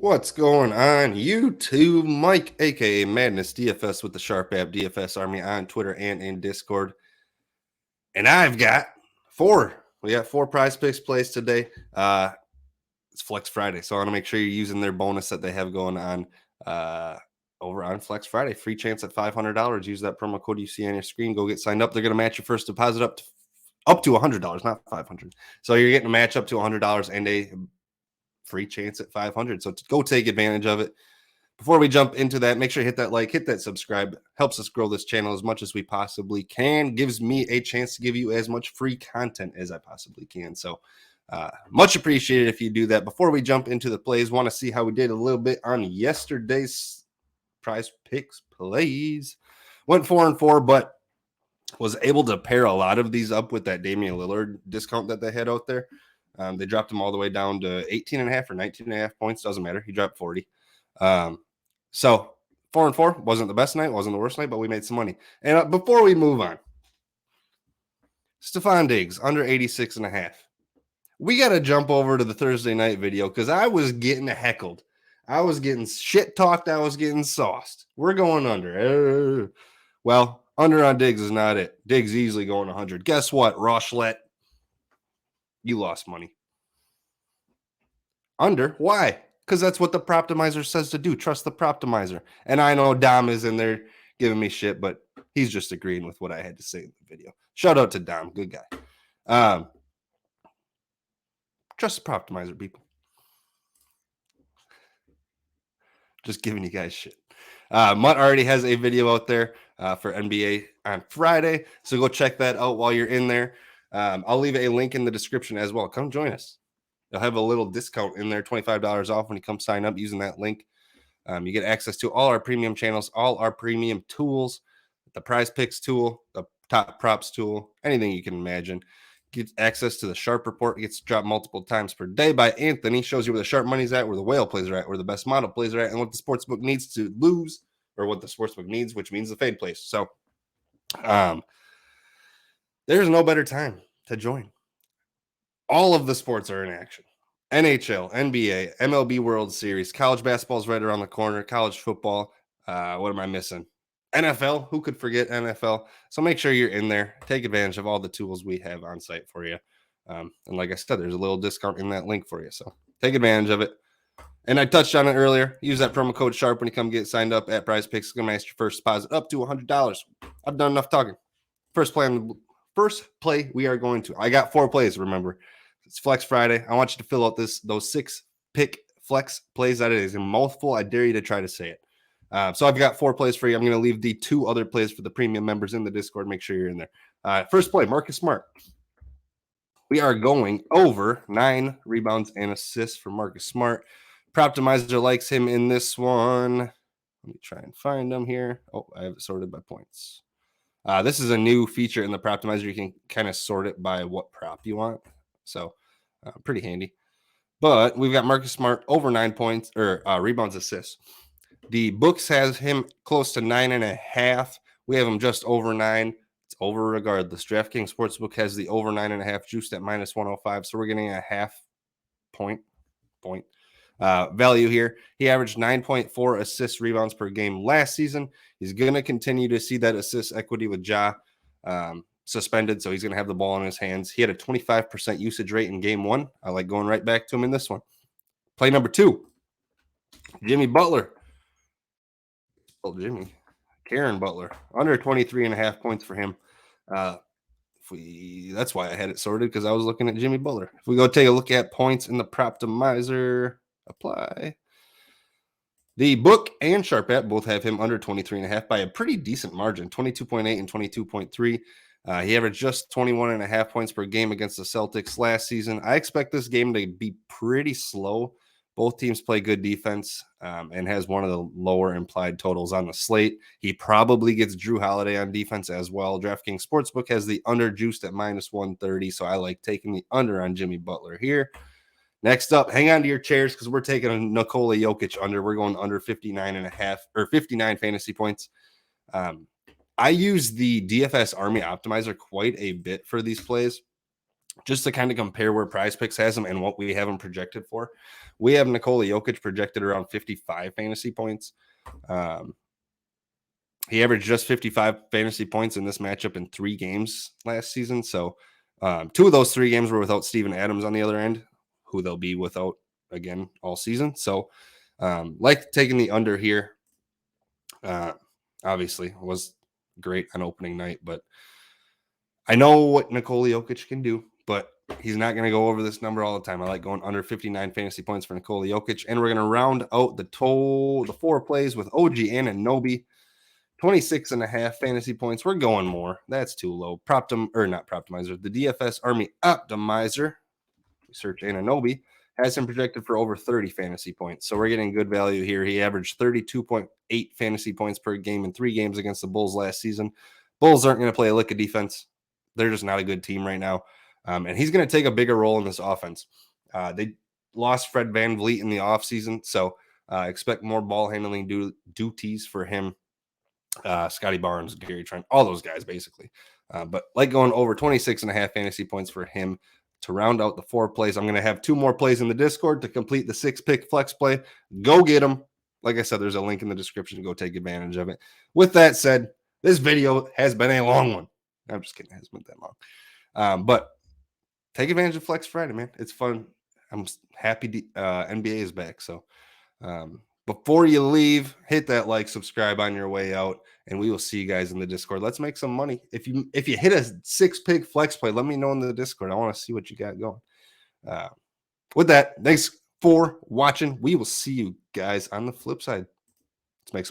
What's going on, YouTube? Mike, aka Madness DFS with the SharpApp DFS Army on Twitter and in Discord. And I've got we got four prize picks plays today. It's Flex Friday, so I want to make sure you're using their bonus that they have going on over on Flex Friday. Free chance at $500. Use that promo code you see on your screen. Go get signed up. They're going to match your first deposit up to $100, not $500. So you're getting a match up to $100 and a free chance at $500. So go take advantage of it. Before we jump into that, make sure you hit that like, hit that subscribe. Helps us grow this channel as much as we possibly can. Gives me a chance to give you as much free content as I possibly can. So much appreciated if you do that. Before we jump into the plays, want to see how we did a little bit on yesterday's prize picks plays. Went 4-4, but was able to pair a lot of these up with that Damian Lillard discount that they had out there. They dropped him all the way down to 18.5 or 19.5 points. Doesn't matter. He dropped 40. So 4-4 wasn't the best night, wasn't the worst night, but we made some money. And before we move on, Stephon Diggs under 86.5. We got to jump over to the Thursday night video because I was getting heckled. I was getting shit talked. I was getting sauced. We're going under. Well, under on Diggs is not it. Diggs easily going 100. Guess what, Rochlet? You lost money. Under. Why? Because that's what the Proptimizer says to do. Trust the Proptimizer. And I know Dom is in there giving me shit, but he's just agreeing with what I had to say in the video. Shout out to Dom. Good guy. Trust the Proptimizer, people. Just giving you guys shit. Mutt already has a video out there for NBA on Friday. So go check that out while you're in there. I'll leave a link in the description as well. Come join us. You'll have a little discount in there, $25 off when you come sign up using that link. You get access to all our premium channels, all our premium tools, the prize picks tool, the top props tool, anything you can imagine. Get access to the Sharp report. It gets dropped multiple times per day by Anthony. Shows you where the sharp money's at, where the whale plays are at, where the best model plays are at, and what the sportsbook needs to lose, or what the sportsbook needs, which means the fade place. So there's no better time to join. All of the sports are in action. NHL, NBA, MLB World Series, college basketball is right around the corner, college football. What am I missing? NFL, who could forget NFL? So make sure you're in there. Take advantage of all the tools we have on site for you. And like I said, there's a little discount in that link for you. So take advantage of it. And I touched on it earlier. Use that promo code SHARP when you come get signed up at Prizepicks. It's going to match your first deposit up to $100. I've done enough talking. First play we are going to. I got 4 plays, remember. It's Flex Friday. I want you to fill out those 6 pick flex plays. That is a mouthful. I dare you to try to say it. So I've got 4 plays for you. I'm going to leave the 2 other plays for the premium members in the Discord. Make sure you're in there. First play, Marcus Smart. We are going over 9 rebounds and assists for Marcus Smart. Proptimizer likes him in this one. Let me try and find him here. Oh, I have it sorted by points. This is a new feature in the Proptimizer. You can kind of sort it by what prop you want. So pretty handy. But we've got Marcus Smart over 9 points or rebounds, assists. The books has him close to 9.5. We have him just over 9. It's over regardless. DraftKings Sportsbook has the over 9.5 juiced at -105. So we're getting a half point value here. He averaged 9.4 assists, rebounds per game last season. He's going to continue to see that assist equity with Ja suspended, so he's going to have the ball in his hands. He had a 25% usage rate in game 1. I like going right back to him in this one. Play number 2, Jimmy Butler. Oh, Karen Butler, under 23.5 points for him. That's why I had it sorted, because I was looking at Jimmy Butler. If we go take a look at points in the Proptimizer, apply. The book and SharpApp both have him under 23.5 by a pretty decent margin, 22.8 and 22.3. He averaged just 21.5 points per game against the Celtics last season. I expect this game to be pretty slow. Both teams play good defense and has one of the lower implied totals on the slate. He probably gets Drew Holiday on defense as well. DraftKings Sportsbook has the under juiced at -130, so I like taking the under on Jimmy Butler here. Next up, hang on to your chairs because we're taking a Nikola Jokic under. We're going under 59.5 or 59 fantasy points. I use the DFS Army Optimizer quite a bit for these plays. just to kind of compare where Prizepicks has him and what we have him projected for. We have Nikola Jokic projected around 55 fantasy points. He averaged just 55 fantasy points in this matchup in 3 games last season. So 2 of those 3 games were without Steven Adams on the other end, who they'll be without again all season. So like taking the under here. Obviously was great on opening night, but I know what Nikola Jokic can do, but he's not going to go over this number all the time. I like going under 59 fantasy points for Nikola Jokic, and we're going to round out the 4 plays with OG Anunoby. 26.5 fantasy points. We're going more. That's too low. Not Proptimizer. The DFS Army Optimizer, search Anunoby, has him projected for over 30 fantasy points. So we're getting good value here. He averaged 32.8 fantasy points per game in 3 games against the Bulls last season. Bulls aren't going to play a lick of defense. They're just not a good team right now. And he's going to take a bigger role in this offense. They lost Fred VanVleet in the offseason, so expect more ball handling duties for him. Scotty Barnes, Gary Trent, all those guys basically. But like going over 26.5 fantasy points for him to round out the 4 plays. I'm going to have 2 more plays in the Discord to complete the 6-pick flex play. Go get them. Like I said, there's a link in the description to go take advantage of it. With that said, this video has been a long one. I'm just kidding. It hasn't been that long. But take advantage of Flex Friday, man. It's fun. I'm happy NBA is back. So before you leave, hit that like, subscribe on your way out, and we will see you guys in the Discord. Let's make some money. If you hit a 6-pick flex play, let me know in the Discord. I want to see what you got going. With that, thanks for watching. We will see you guys on the flip side.